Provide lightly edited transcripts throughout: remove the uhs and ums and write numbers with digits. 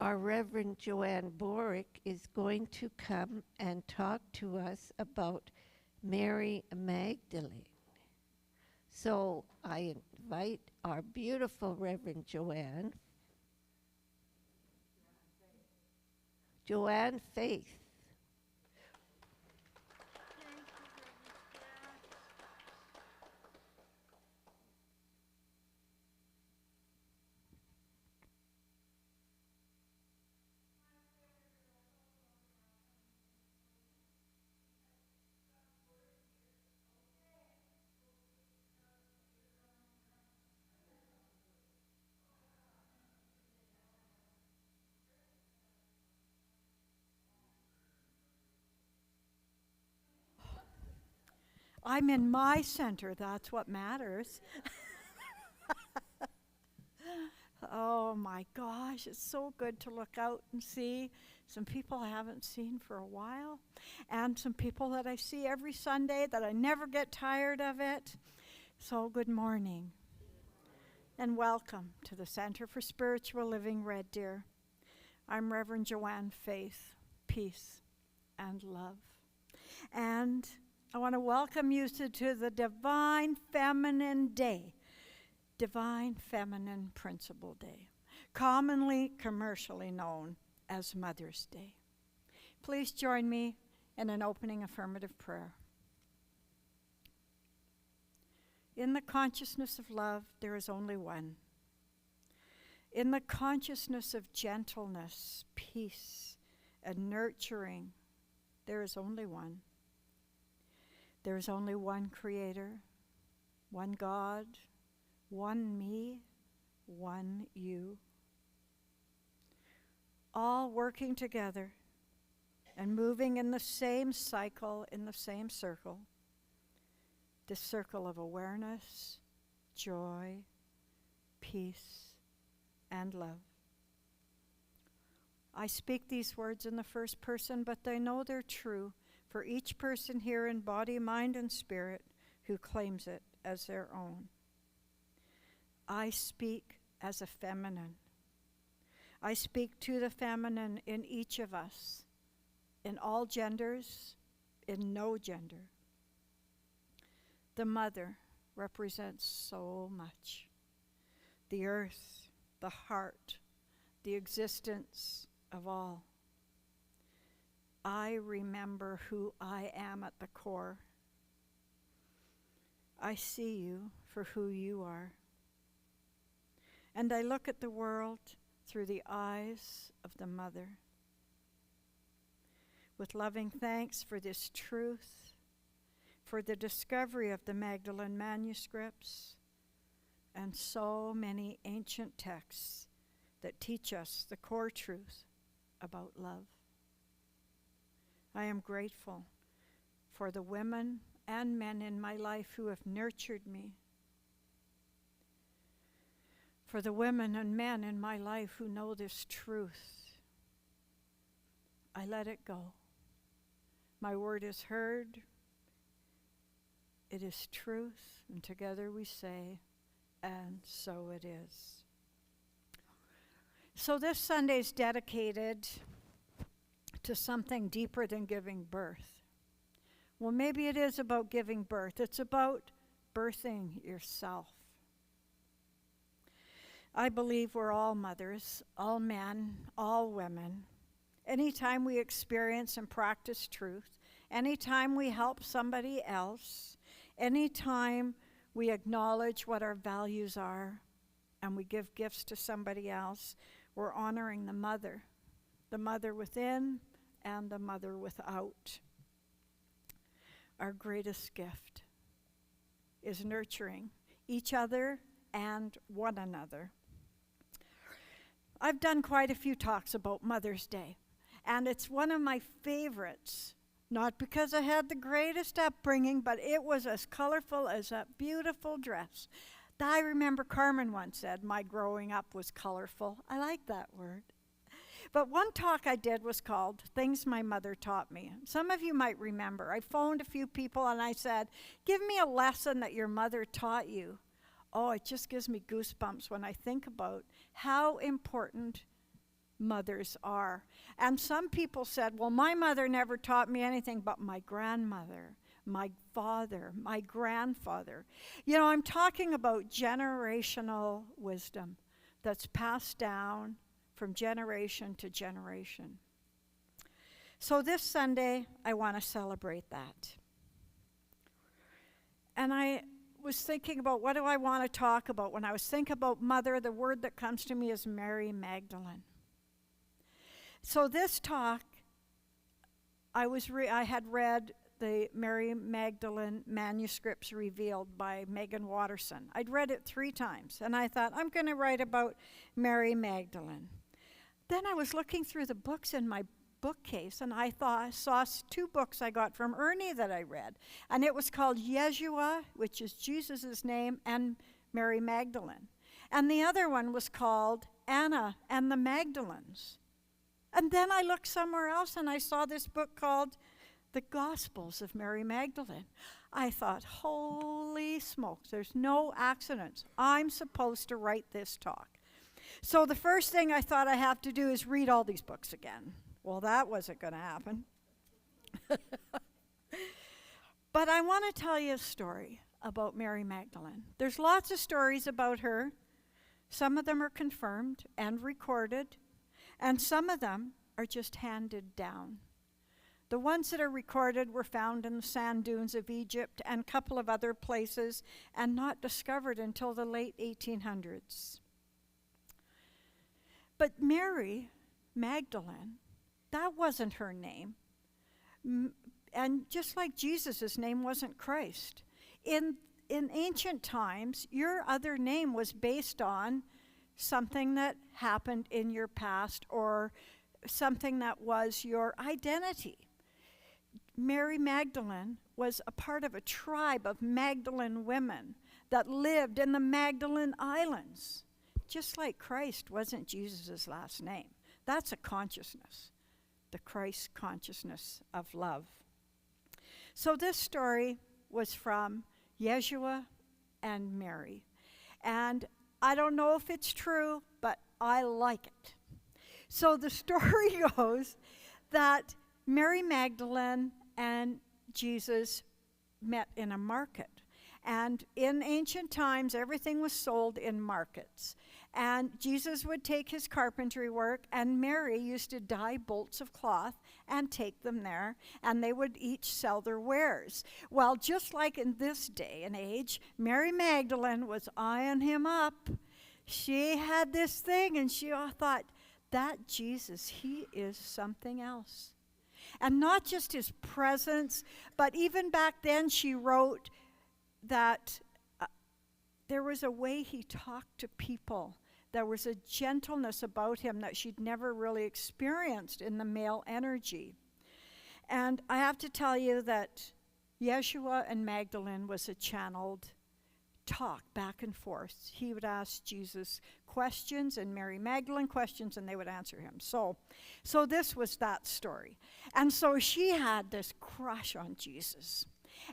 our Reverend Joanne Boruck is going to come and talk to us about Mary Magdalene. So I invite our beautiful Reverend Joanne, Joanne Faith. I'm in my center. That's what matters. Oh my gosh, it's so good to look out and see some people I haven't seen for a while, and some people that I see every Sunday that I never get tired of it. So good morning and welcome to the Center for Spiritual Living, Red Deer. I'm Reverend Joanne Faith, Peace and Love. And I want to welcome you to the Divine Feminine Day, Divine Feminine Principle Day, commonly commercially known as Mother's Day. Please join me in an opening affirmative prayer. In the consciousness of love, there is only one. In the consciousness of gentleness, peace, and nurturing, there is only one. There is only one Creator, one God, one me, one you. All working together and moving in the same cycle, in the same circle. The circle of awareness, joy, peace, and love. I speak these words in the first person, but I know they're true for each person here in body, mind, and spirit who claims it as their own. I speak as a feminine. I speak to the feminine in each of us, in all genders, in no gender. The mother represents so much. The earth, the heart, the existence of all. I remember who I am at the core. I see you for who you are. And I look at the world through the eyes of the mother. With loving thanks for this truth, for the discovery of the Magdalene manuscripts, and so many ancient texts that teach us the core truth about love. I am grateful for the women and men in my life who have nurtured me, for the women and men in my life who know this truth. I let it go. My word is heard. It is truth, and together we say, and so it is. So this Sunday is dedicated to something deeper than giving birth. Well, maybe it is about giving birth. It's about birthing yourself. I believe we're all mothers, all men, all women. Anytime we experience and practice truth, anytime we help somebody else, anytime we acknowledge what our values are and we give gifts to somebody else, we're honoring the mother within and the mother without. Our greatest gift is nurturing each other and one another. I've done quite a few talks about Mother's Day, and it's one of my favorites, not because I had the greatest upbringing, but it was as colorful as that beautiful dress. I remember Carmen once said, my growing up was colorful. I like that word. But one talk I did was called Things My Mother Taught Me. Some of you might remember. I phoned a few people and I said, give me a lesson that your mother taught you. Oh, it just gives me goosebumps when I think about how important mothers are. And some people said, well, my mother never taught me anything, but my grandmother, my father, my grandfather. You know, I'm talking about generational wisdom that's passed down from generation to generation. So this Sunday, I want to celebrate that. And I was thinking about what do I want to talk about. When I was thinking about mother, the word that comes to me is Mary Magdalene. So this talk, I had read the Mary Magdalene manuscripts revealed by Megan Watterson. I'd read it 3 times, and I thought, I'm going to write about Mary Magdalene. Then I was looking through the books in my bookcase, and I saw 2 books I got from Ernie that I read. And it was called Yeshua, which is Jesus' name, and Mary Magdalene. And the other one was called Anna and the Magdalens. And then I looked somewhere else, and I saw this book called The Gospels of Mary Magdalene. I thought, holy smokes, there's no accidents. I'm supposed to write this talk. So the first thing I thought I have to do is read all these books again. Well, that wasn't going to happen. But I want to tell you a story about Mary Magdalene. There's lots of stories about her. Some of them are confirmed and recorded, and some of them are just handed down. The ones that are recorded were found in the sand dunes of Egypt and a couple of other places, and not discovered until the late 1800s. But Mary Magdalene, that wasn't her name. And just like Jesus' name wasn't Christ. In ancient times, your other name was based on something that happened in your past or something that was your identity. Mary Magdalene was a part of a tribe of Magdalene women that lived in the Magdalene Islands. Just like Christ wasn't Jesus' last name. That's a consciousness, the Christ consciousness of love. So this story was from Yeshua and Mary. And I don't know if it's true, but I like it. So the story goes that Mary Magdalene and Jesus met in a market. And in ancient times, everything was sold in markets. And Jesus would take his carpentry work, and Mary used to dye bolts of cloth and take them there, and they would each sell their wares. Well, just like in this day and age, Mary Magdalene was eyeing him up. She had this thing, and she thought, that Jesus, he is something else. And not just his presence, but even back then she wrote that there was a way he talked to people. There was a gentleness about him that she'd never really experienced in the male energy. And I have to tell you that Yeshua and Magdalene was a channeled talk back and forth. He would ask Jesus questions and Mary Magdalene questions, and they would answer him. So this was that story. And so she had this crush on Jesus.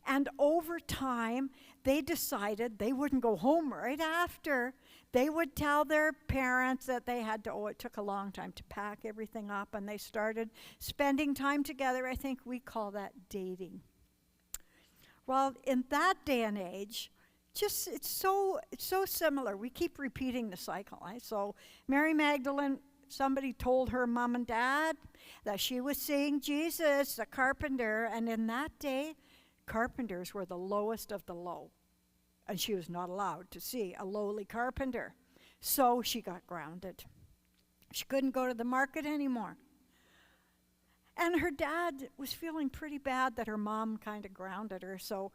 And over time, they decided they wouldn't go home right after. They would tell their parents that they had to, it took a long time to pack everything up, and they started spending time together. I think we call that dating. Well, in that day and age, it's so similar. We keep repeating the cycle. Right? So Mary Magdalene, somebody told her mom and dad that she was seeing Jesus, the carpenter, and in that day, carpenters were the lowest of the low, and she was not allowed to see a lowly carpenter. So she got grounded. She couldn't go to the market anymore. And her dad was feeling pretty bad that her mom kind of grounded her, so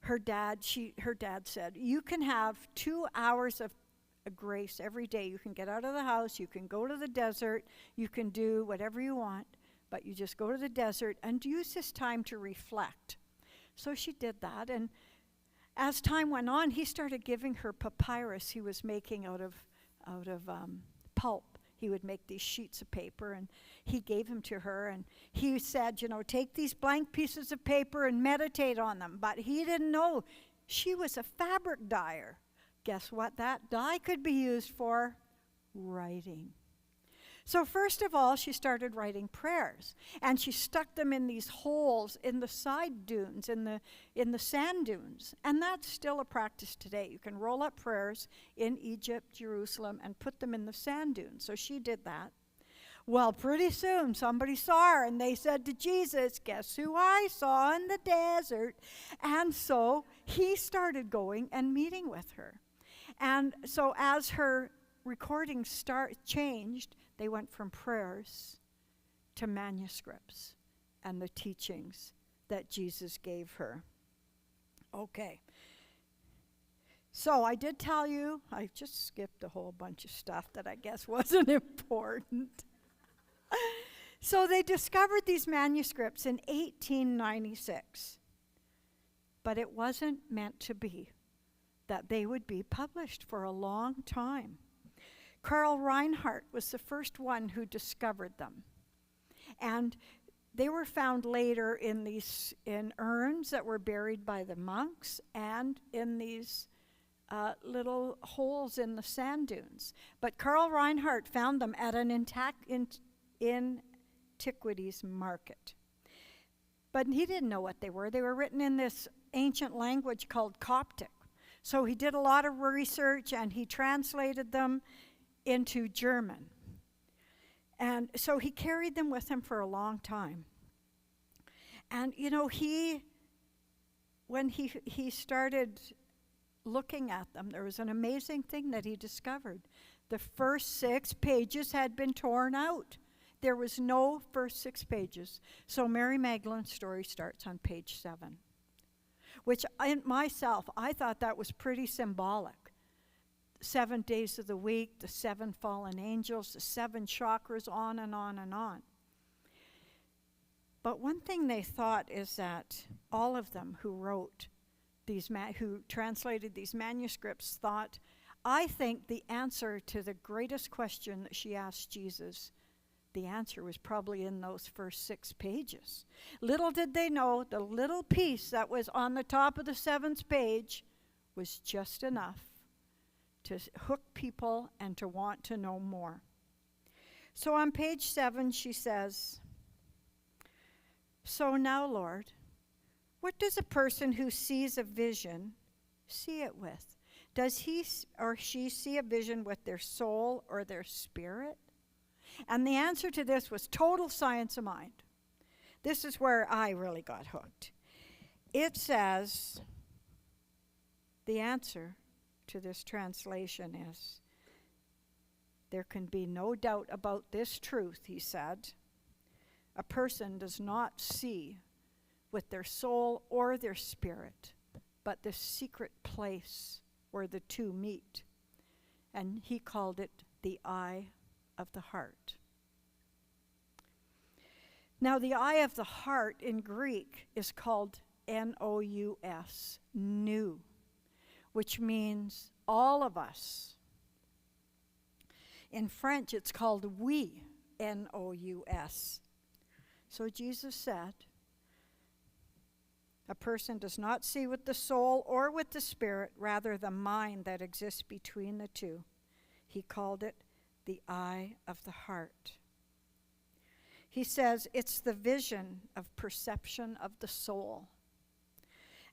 her dad said, you can have 2 hours of grace every day. You can get out of the house, you can go to the desert, you can do whatever you want, but you just go to the desert and use this time to reflect. So she did that, and as time went on, he started giving her papyrus he was making out of pulp. He would make these sheets of paper, and he gave them to her, and he said, take these blank pieces of paper and meditate on them. But he didn't know she was a fabric dyer. Guess what that dye could be used for? Writing. So first of all, she started writing prayers, and she stuck them in these holes in the side dunes, in the sand dunes. And that's still a practice today. You can roll up prayers in Egypt, Jerusalem, and put them in the sand dunes. So she did that. Well, pretty soon somebody saw her, and they said to Jesus, "Guess who I saw in the desert?" And so he started going and meeting with her. And so as her recordings changed, they went from prayers to manuscripts and the teachings that Jesus gave her. Okay. So I did tell you, I just skipped a whole bunch of stuff that I guess wasn't important. So they discovered these manuscripts in 1896. But it wasn't meant to be that they would be published for a long time. Karl Reinhardt was the first one who discovered them. And they were found later in urns that were buried by the monks and in these little holes in the sand dunes. But Karl Reinhardt found them at an antiquities market. But he didn't know what they were. They were written in this ancient language called Coptic. So he did a lot of research and he translated them into German. And so he carried them with him for a long time. And you know, when he started looking at them, there was an amazing thing that he discovered. The first 6 pages had been torn out. There was no first 6 pages. So Mary Magdalene's story starts on page 7, which I thought that was pretty symbolic. 7 days of the week, the 7 fallen angels, the 7 chakras, on and on and on. But one thing they thought is that all of them who wrote who translated these manuscripts thought, I think the answer to the greatest question that she asked Jesus, the answer was probably in those first 6 pages. Little did they know the little piece that was on the top of the 7th page was just enough to hook people and to want to know more. So on page 7 she says, "So now, Lord, what does a person who sees a vision see it with? Does he or she see a vision with their soul or their spirit?" And the answer to this was total science of mind. This is where I really got hooked. It says, the answer to this translation is, there can be no doubt about this truth, he said. A person does not see with their soul or their spirit, but the secret place where the two meet. And he called it the eye of the heart. Now, the eye of the heart in Greek is called nous, nous, which means all of us. In French, it's called oui, nous. So Jesus said, a person does not see with the soul or with the spirit, rather the mind that exists between the two. He called it the eye of the heart. He says it's the vision of perception of the soul.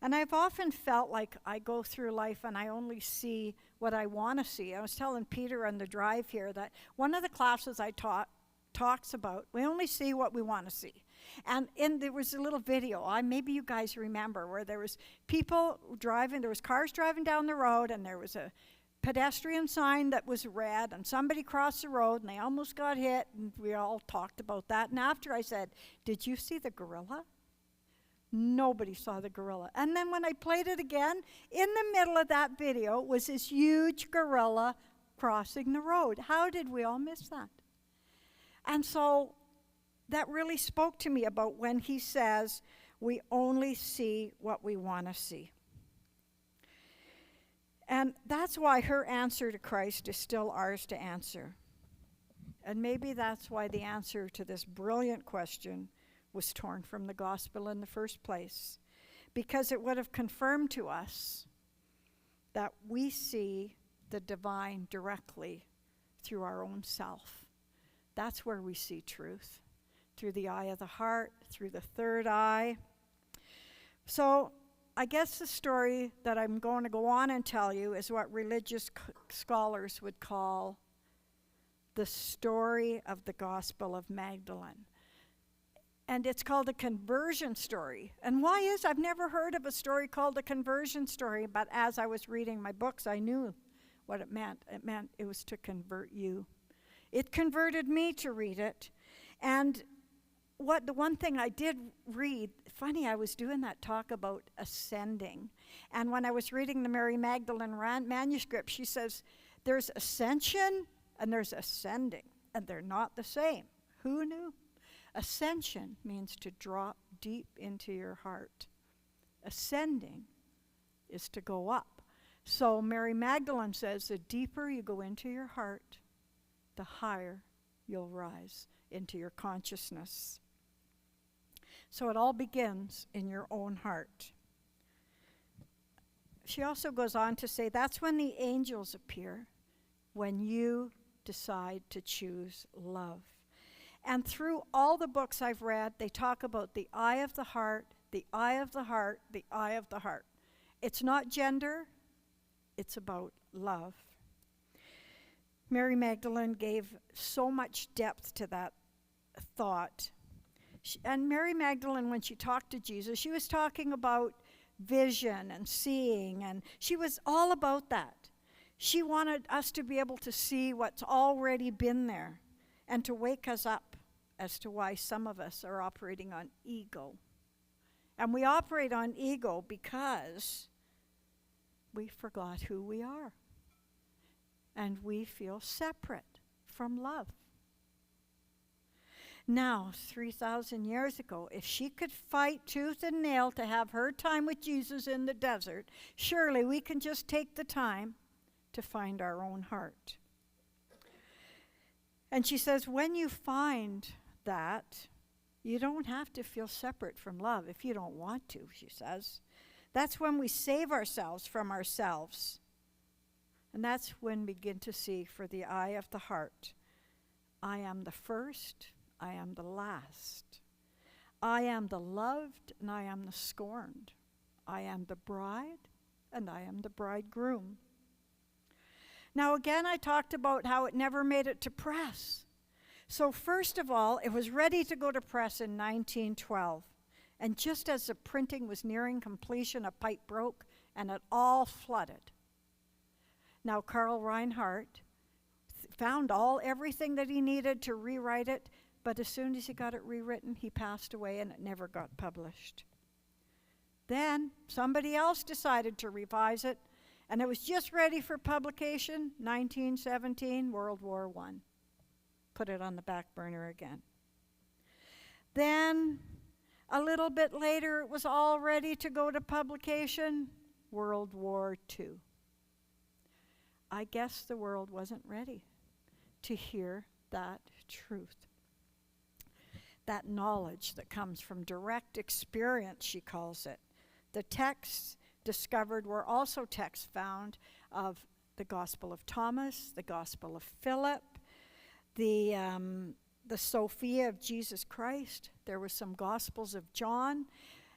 And I've often felt like I go through life and I only see what I want to see. I was telling Peter on the drive here that one of the classes I taught talks about we only see what we want to see. And there was a little video, maybe you guys remember, where there was people driving, there was cars driving down the road, and there was a pedestrian sign that was red, and somebody crossed the road and they almost got hit, and we all talked about that. And after I said, "Did you see the gorilla?" Nobody saw the gorilla. And then when I played it again, in the middle of that video was this huge gorilla crossing the road. How did we all miss that? And so that really spoke to me about when he says we only see what we want to see. And that's why her answer to Christ is still ours to answer. And maybe that's why the answer to this brilliant question was torn from the gospel in the first place, because it would have confirmed to us that we see the divine directly through our own self, That's where we see truth, through the eye of the heart, through the third eye. So I guess the story that I'm going to go on and tell you is what religious scholars would call the story of the Gospel of Magdalene. And it's called a conversion story. And why is? I've never heard of a story called a conversion story, but as I was reading my books, I knew what it meant. It meant it was to convert you. It converted me to read it. And the one thing I did read, funny, I was doing that talk about ascending. And when I was reading the Mary Magdalene manuscript, she says, there's ascension and there's ascending, and they're not the same. Who knew? Ascension means to drop deep into your heart. Ascending is to go up. So Mary Magdalene says the deeper you go into your heart, the higher you'll rise into your consciousness. So it all begins in your own heart. She also goes on to say that's when the angels appear, when you decide to choose love. And through all the books I've read, they talk about the eye of the heart, the eye of the heart, the eye of the heart. It's not gender, it's about love. Mary Magdalene gave so much depth to that thought. And Mary Magdalene, when she talked to Jesus, she was talking about vision and seeing, and she was all about that. She wanted us to be able to see what's already been there and to wake us up as to why some of us are operating on ego. And we operate on ego because we forgot who we are. And we feel separate from love. Now, 3,000 years ago, if she could fight tooth and nail to have her time with Jesus in the desert, surely we can just take the time to find our own heart. And she says, when you find that, you don't have to feel separate from love if you don't want to, she says. That's when we save ourselves from ourselves. And that's when we begin to see for the eye of the heart. I am the first, I am the last. I am the loved, and I am the scorned. I am the bride, and I am the bridegroom. Now again, I talked about how it never made it to press. So first of all, it was ready to go to press in 1912. And just as the printing was nearing completion, a pipe broke, and it all flooded. Now Karl Reinhardt found everything that he needed to rewrite it, but as soon as he got it rewritten, he passed away and it never got published. Then somebody else decided to revise it, and it was just ready for publication, 1917, World War I. Put it on the back burner again. Then, a little bit later, it was all ready to go to publication, World War II. I guess the world wasn't ready to hear that truth. That knowledge that comes from direct experience, she calls it. The texts discovered were also texts found of the Gospel of Thomas, the Gospel of Philip, the Sophia of Jesus Christ. There were some Gospels of John,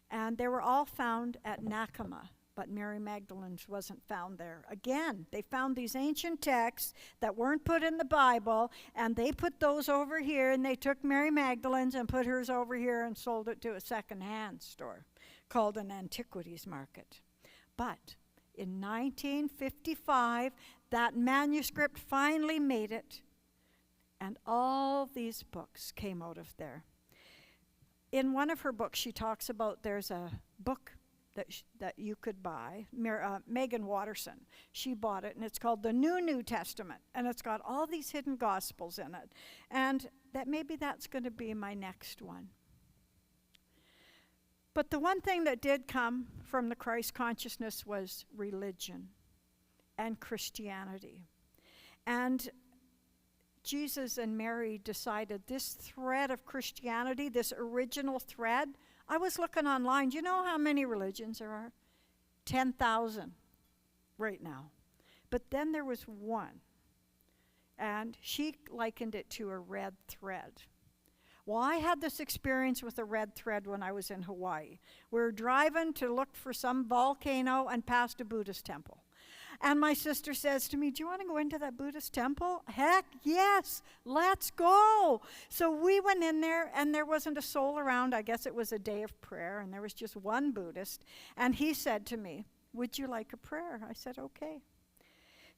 and they were all found at Nakama, but Mary Magdalene's wasn't found there. Again, they found these ancient texts that weren't put in the Bible, and they put those over here, and they took Mary Magdalene's and put hers over here and sold it to a second-hand store called an antiquities market. But in 1955, that manuscript finally made it, and all these books came out of there. In one of her books, she talks about there's a book that you could buy. Megan Watterson, she bought it, and it's called the New Testament, and it's got all these hidden gospels in it. And that maybe that's going to be my next one. But the one thing that did come from the Christ consciousness was religion and Christianity. And Jesus and Mary decided this thread of Christianity, this original thread. I was looking online. Do you know how many religions there are? 10,000 right now. But then there was one. And she likened it to a red thread. Well, I had this experience with a red thread when I was in Hawaii. We were driving to look for some volcano and passed a Buddhist temple. And my sister says to me, "Do you want to go into that Buddhist temple?" Heck yes, let's go. So we went in there, and there wasn't a soul around. I guess it was a day of prayer, and there was just one Buddhist. And he said to me, "Would you like a prayer?" I said, "Okay."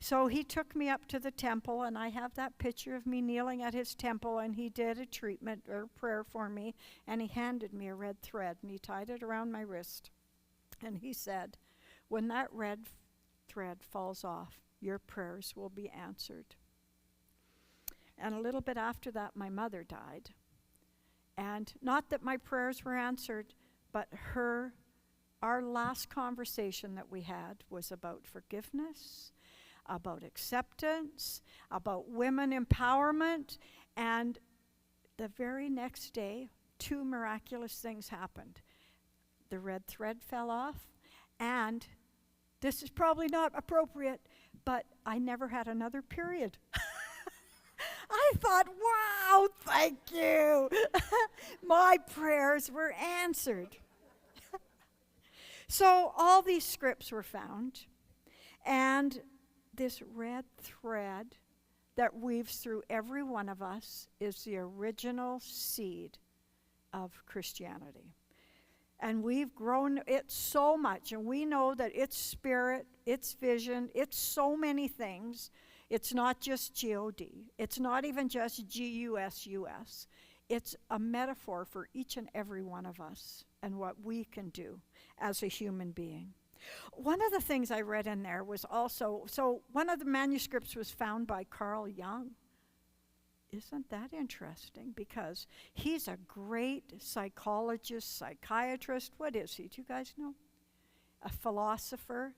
So he took me up to the temple, and I have that picture of me kneeling at his temple, and he did a treatment or prayer for me, and he handed me a red thread, and he tied it around my wrist. And he said, "When that red thread falls off, your prayers will be answered." And a little bit after that, my mother died. And not that my prayers were answered, but our last conversation that we had was about forgiveness, about acceptance, about women empowerment. And the very next day, 2 miraculous things happened. The red thread fell off, and this is probably not appropriate, but I never had another period. I thought, wow, thank you. My prayers were answered. So all these scripts were found, and this red thread that weaves through every one of us is the original seed of Christianity. And we've grown it so much, and we know that it's spirit, it's vision, it's so many things. It's not just G-O-D. It's not even just G-U-S-U-S. It's a metaphor for each and every one of us and what we can do as a human being. One of the things I read in there was also, so one of the manuscripts was found by Carl Jung. Isn't that interesting? Because he's a great psychologist, psychiatrist. What is he? Do you guys know? A philosopher.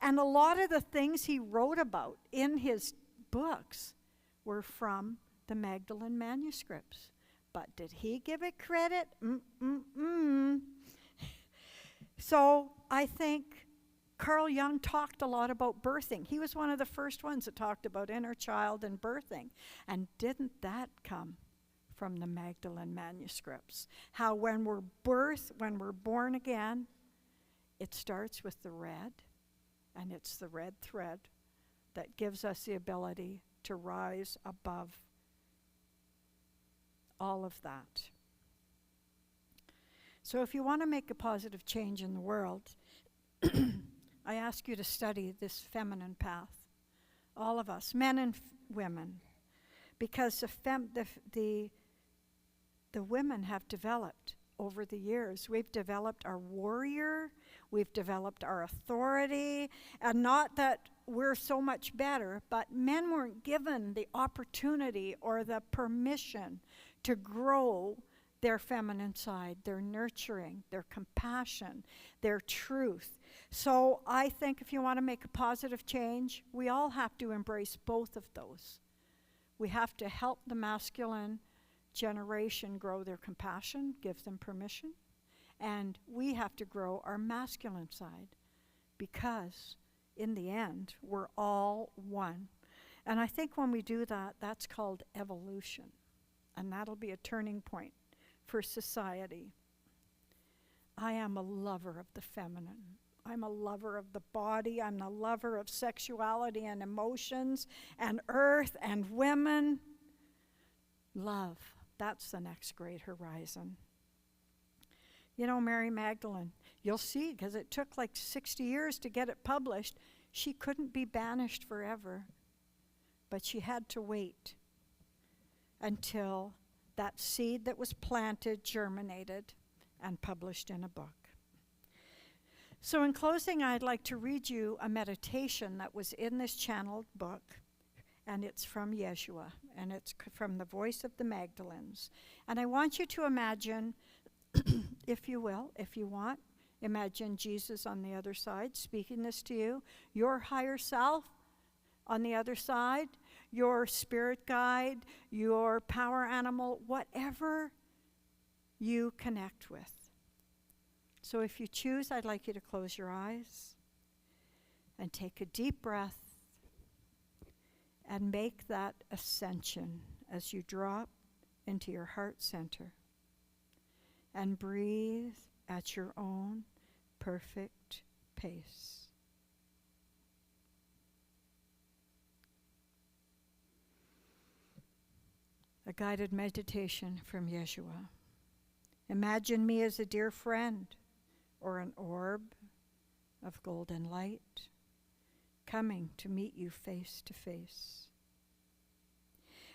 And a lot of the things he wrote about in his books were from the Magdalene manuscripts. But did he give it credit? So I think Carl Jung talked a lot about birthing. He was one of the first ones that talked about inner child and birthing. And didn't that come from the Magdalene manuscripts? How when we're born again, it starts with the red, and it's the red thread that gives us the ability to rise above all of that. So if you want to make a positive change in the world, I ask you to study this feminine path. All of us, men and women. Because the women have developed over the years. We've developed our warrior, we've developed our authority, and not that we're so much better, but men weren't given the opportunity or the permission to grow their feminine side, their nurturing, their compassion, their truth. So I think if you want to make a positive change, we all have to embrace both of those. We have to help the masculine generation grow their compassion, give them permission, and we have to grow our masculine side, because in the end, we're all one. And I think when we do that, that's called evolution, and that'll be a turning point for society. I am a lover of the feminine. I'm a lover of the body. I'm a lover of sexuality and emotions and earth and women. Love, that's the next great horizon. You know, Mary Magdalene, you'll see, because it took like 60 years to get it published. She couldn't be banished forever, but she had to wait until that seed that was planted germinated and published in a book. So in closing, I'd like to read you a meditation that was in this channeled book, and it's from Yeshua, and it's from the voice of the Magdalenes. And I want you to imagine, if you will, if you want, imagine Jesus on the other side speaking this to you, your higher self on the other side, your spirit guide, your power animal, whatever you connect with. So if you choose, I'd like you to close your eyes and take a deep breath and make that ascension as you drop into your heart center and breathe at your own perfect pace. A guided meditation from Yeshua. Imagine me as a dear friend or an orb of golden light coming to meet you face to face.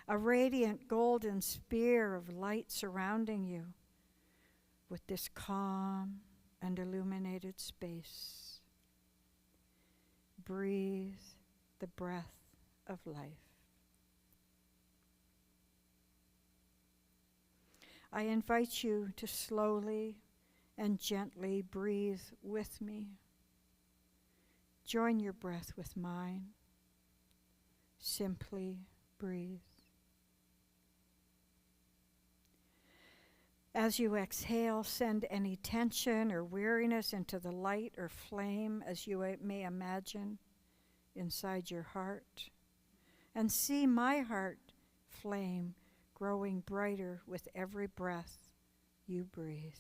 A radiant golden sphere of light surrounding you with this calm and illuminated space. Breathe the breath of life. I invite you to slowly and gently breathe with me. Join your breath with mine. Simply breathe. As you exhale, send any tension or weariness into the light or flame as you may imagine inside your heart. And see my heart flame growing brighter with every breath you breathe.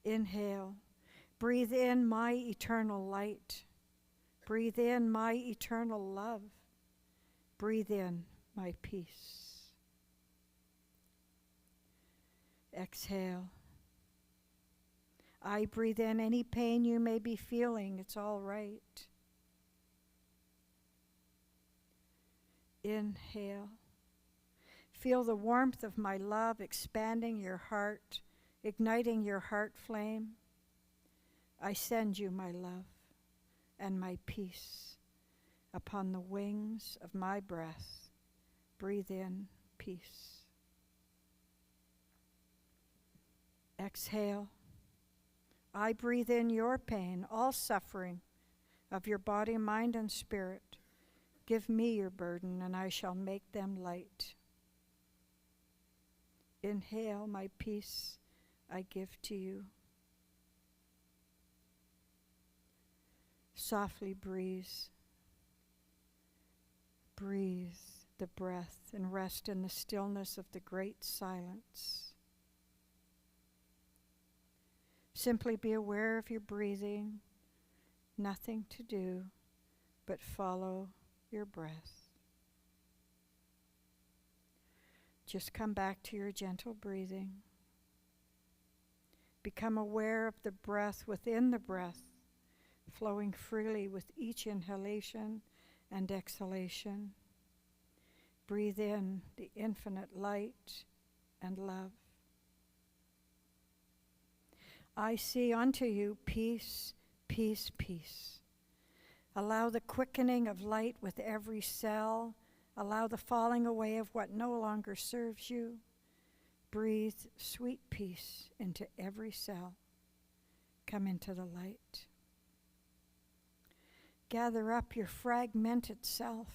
Inhale. Breathe in my eternal light. Breathe in my eternal love. Breathe in my peace. Exhale. I breathe in any pain you may be feeling. It's all right. Inhale. Feel the warmth of my love expanding your heart, igniting your heart flame. I send you my love and my peace upon the wings of my breath. Breathe in peace. Exhale. I breathe in your pain, all suffering of your body, mind, and spirit. Give me your burden, and I shall make them light. Inhale, my peace I give to you. Softly breathe. Breathe the breath and rest in the stillness of the great silence. Simply be aware of your breathing, nothing to do but follow your breath. Just come back to your gentle breathing. Become aware of the breath within the breath, flowing freely with each inhalation and exhalation. Breathe in the infinite light and love. I see unto you peace, peace, peace. Allow the quickening of light with every cell. Allow the falling away of what no longer serves you. Breathe sweet peace into every cell. Come into the light. Gather up your fragmented self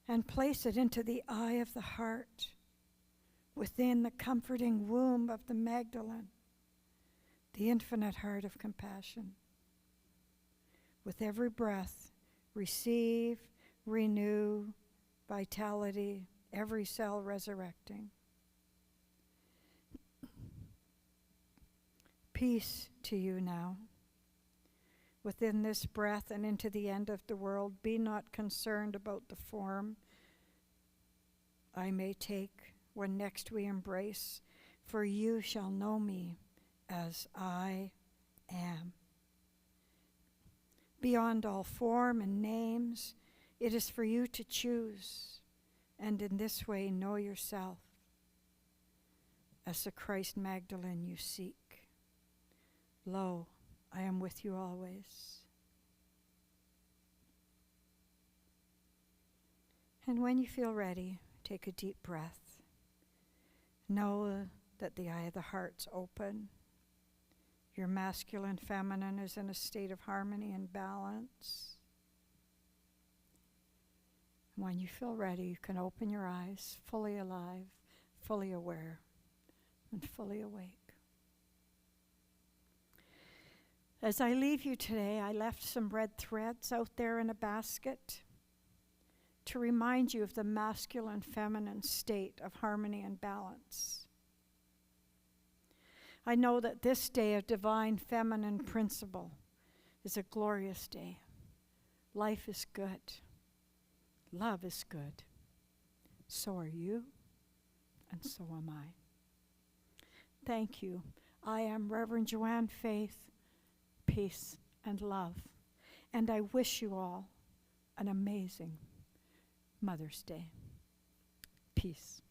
and place it into the eye of the heart, within the comforting womb of the Magdalene, the infinite heart of compassion. With every breath, receive, renew, vitality, every cell resurrecting. Peace to you now. Within this breath and into the end of the world, be not concerned about the form I may take when next we embrace, for you shall know me as I am. Beyond all form and names, it is for you to choose, and in this way know yourself as the Christ Magdalene you seek. Lo, I am with you always. And when you feel ready, take a deep breath. Know that the eye of the heart's open. Your masculine feminine is in a state of harmony and balance. When you feel ready, you can open your eyes, fully alive, fully aware, and fully awake. As I leave you today, I left some red threads out there in a basket to remind you of the masculine-feminine state of harmony and balance. I know that this day of divine feminine principle is a glorious day. Life is good. Love is good. So are you, and so am I. Thank you. I am Reverend Joanne Faith, peace and love. And I wish you all an amazing Mother's Day. Peace.